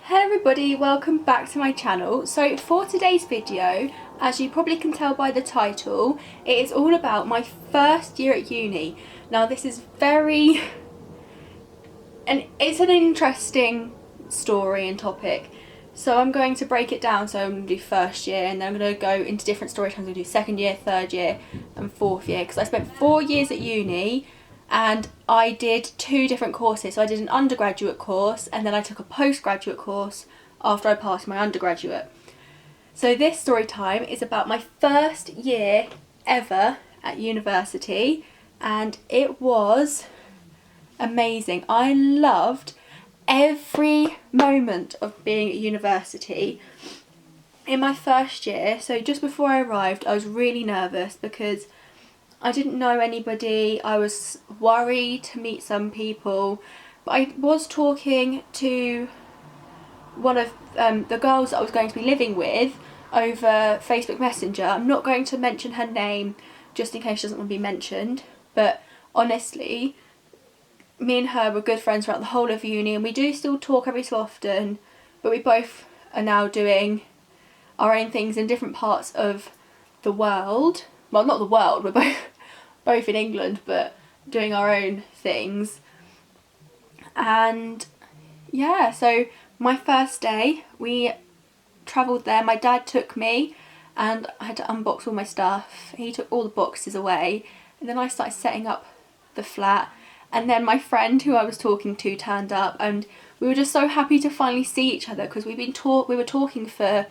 Hello everybody, welcome back to my channel. So for today's video, as you probably can tell by the title, it is all about my first year at uni. Now this is it's an interesting story and topic. So I'm going to break it down. So I'm going to do first year and then I'm going to go into different story times. I'm going to do second year, third year and fourth year, because I spent 4 years at uni and I did 2 different courses. So I did an undergraduate course and then I took a postgraduate course after I passed my undergraduate. So this story time is about my first year ever at university and it was amazing. I loved every moment of being at university. In my first year, so just before I arrived, I was really nervous because I didn't know anybody. I was worried to meet some people, but I was talking to one of the girls that I was going to be living with over Facebook Messenger. I'm not going to mention her name just in case she doesn't want to be mentioned, but honestly, me and her were good friends throughout the whole of uni and we do still talk every so often, but we both are now doing our own things in different parts of the world. Well, not the world, we're both in England, but doing our own things. And yeah, so my first day, we travelled there. My dad took me and I had to unbox all my stuff. He took all the boxes away and then I started setting up the flat. And then my friend who I was talking to turned up and we were just so happy to finally see each other because we were talking for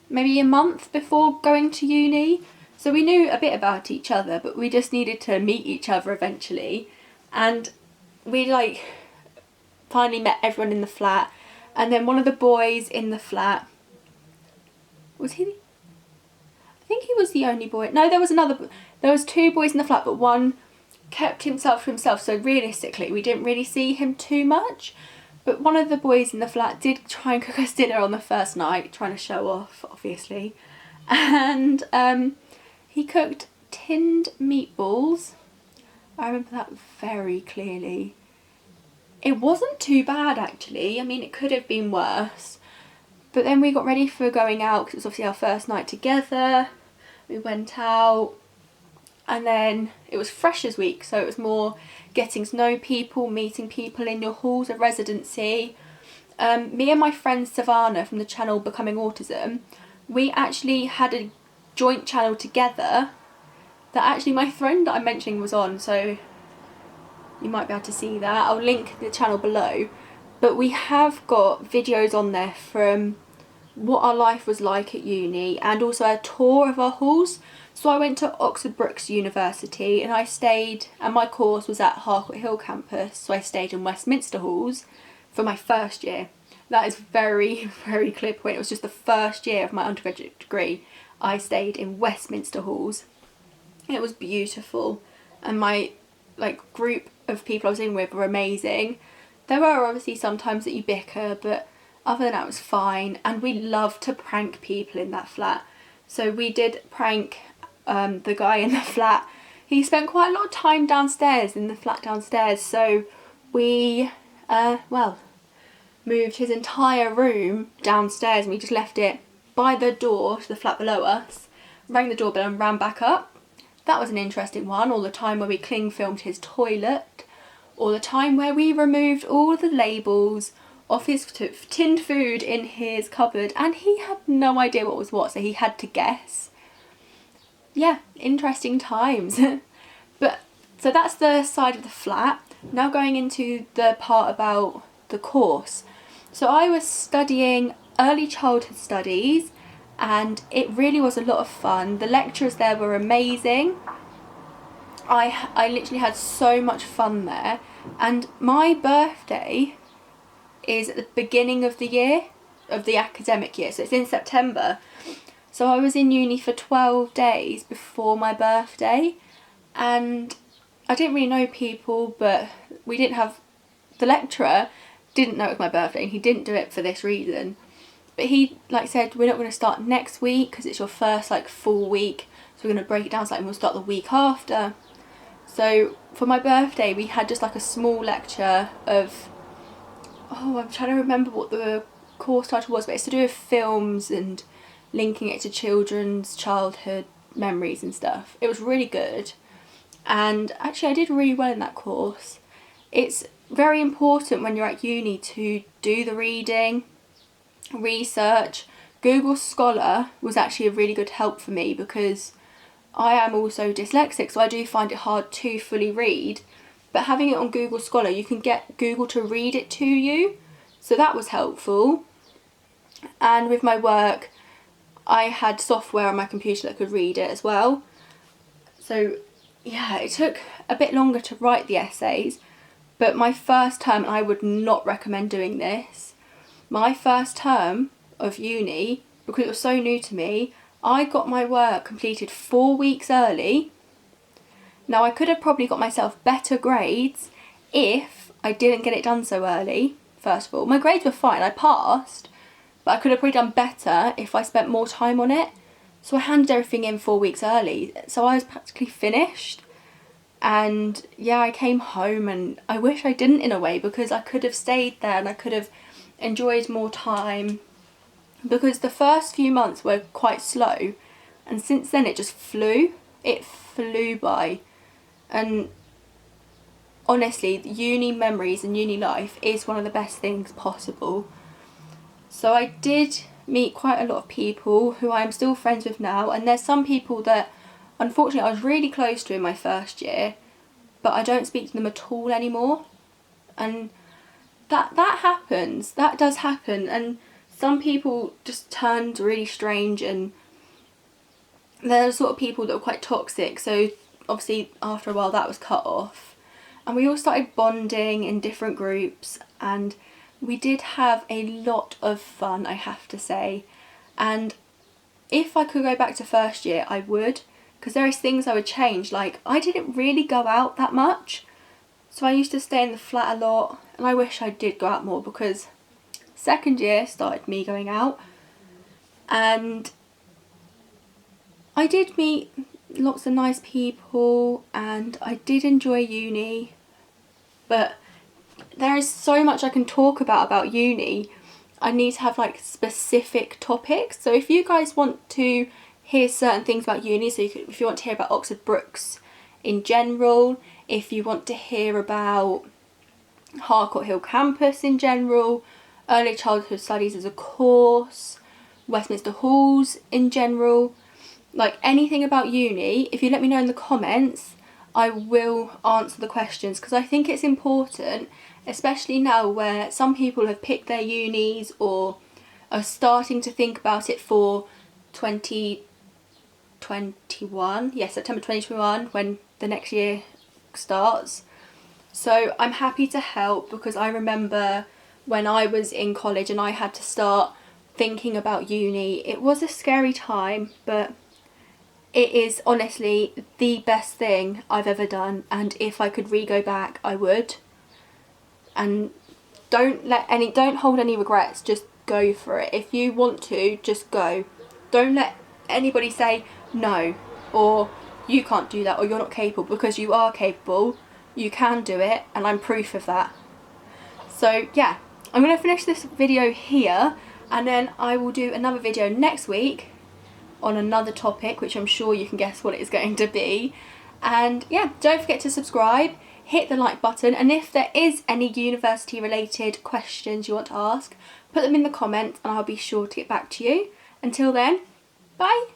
maybe a month before going to uni. So we knew a bit about each other, but we just needed to meet each other eventually. And we finally met everyone in the flat. And then one of the boys in the flat, was he? I think he was the only boy. No, there was 2 boys in the flat, but one kept himself to himself. So realistically, we didn't really see him too much. But one of the boys in the flat did try and cook us dinner on the first night, trying to show off, obviously. And he cooked tinned meatballs. I remember that very clearly. It wasn't too bad actually. I mean, it could have been worse. But then we got ready for going out because it was obviously our first night together. We went out and then it was Freshers Week, so it was more getting to know people, meeting people in your halls of residency. Me and my friend Savannah from the channel Becoming Autism, we actually had a joint channel together that actually my friend that I'm mentioning was on, so you might be able to see that. I'll link the channel below. But we have got videos on there from what our life was like at uni and also a tour of our halls. So I went to Oxford Brookes University and and my course was at Harcourt Hill campus, so I stayed in Westminster halls for my first year. That is very, very clear point. It was just the first year of my undergraduate degree. I stayed in Westminster halls. It was beautiful and my group of people I was in with were amazing. There were obviously some times that you bicker, but other than that it was fine, and we loved to prank people in that flat. So we did prank the guy in the flat. He spent quite a lot of time downstairs in the flat downstairs, so we moved his entire room downstairs and we just left it by the door to the flat below us, rang the doorbell and ran back up. That was an interesting one. All the time where we cling filmed his toilet, or the time where we removed all the labels off his tinned food in his cupboard and he had no idea what was what, so he had to guess. Yeah, interesting times. But so that's the side of the flat. Now going into the part about the course. So I was studying early childhood studies and it really was a lot of fun. The lecturers there were amazing. I literally had so much fun there, and my birthday is at the beginning of the year, of the academic year, so it's in September. So I was in uni for 12 days before my birthday and I didn't really know people, but the lecturer didn't know it was my birthday and he didn't do it for this reason. But he said, we're not going to start next week because it's your first full week, so we're going to break it down slightly and we'll start the week after. So for my birthday we had just a small lecture of, I'm trying to remember what the course title was, but it's to do with films and linking it to children's childhood memories and stuff. It was really good, and actually I did really well in that course. It's very important when you're at uni to do the reading, research. Google Scholar was actually a really good help for me because I am also dyslexic, so I do find it hard to fully read, but having it on Google Scholar, you can get Google to read it to you, so that was helpful. And with my work, I had software on my computer that could read it as well. So yeah, it took a bit longer to write the essays, but my first term, I would not recommend doing this. My first term of uni, because it was so new to me, I got my work completed 4 weeks early. Now I could have probably got myself better grades if I didn't get it done so early, first of all. My grades were fine, I passed, but I could have probably done better if I spent more time on it. So I handed everything in 4 weeks early, so I was practically finished. And yeah, I came home and I wish I didn't in a way, because I could have stayed there and I could have enjoyed more time, because the first few months were quite slow, and since then it just flew. It flew by. And honestly, uni memories and uni life is one of the best things possible. So I did meet quite a lot of people who I am still friends with now, and there's some people that unfortunately I was really close to in my first year, but I don't speak to them at all anymore. And that happens, that does happen, and some people just turned really strange, and they're the sort of people that were quite toxic, so obviously after a while that was cut off. And we all started bonding in different groups, and we did have a lot of fun, I have to say. And if I could go back to first year, I would, because there is things I would change. Like, I didn't really go out that much, so I used to stay in the flat a lot, and I wish I did go out more, because second year started me going out, and I did meet lots of nice people and I did enjoy uni, but there is so much I can talk about uni. I need to have like specific topics. So if you guys want to hear certain things about uni, so if you want to hear about Oxford Brookes in general, if you want to hear about Harcourt Hill campus in general, early childhood studies as a course, Westminster Halls in general, like anything about uni, if you let me know in the comments, I will answer the questions, because I think it's important, especially now where some people have picked their unis or are starting to think about it for 2021, yes, September 2021, when the next year starts. So I'm happy to help, because I remember when I was in college and I had to start thinking about uni, it was a scary time, but it is honestly the best thing I've ever done, and if I could re-go back, I would. And don't hold any regrets, just go for it. If you want to, just go. Don't let anybody say no, or you can't do that, or you're not capable, because you are capable, you can do it, and I'm proof of that. So yeah, I'm going to finish this video here, and then I will do another video next week on another topic, which I'm sure you can guess what it is going to be. And yeah, don't forget to subscribe, hit the like button, and if there is any university related questions you want to ask, put them in the comments and I'll be sure to get back to you. Until then, bye!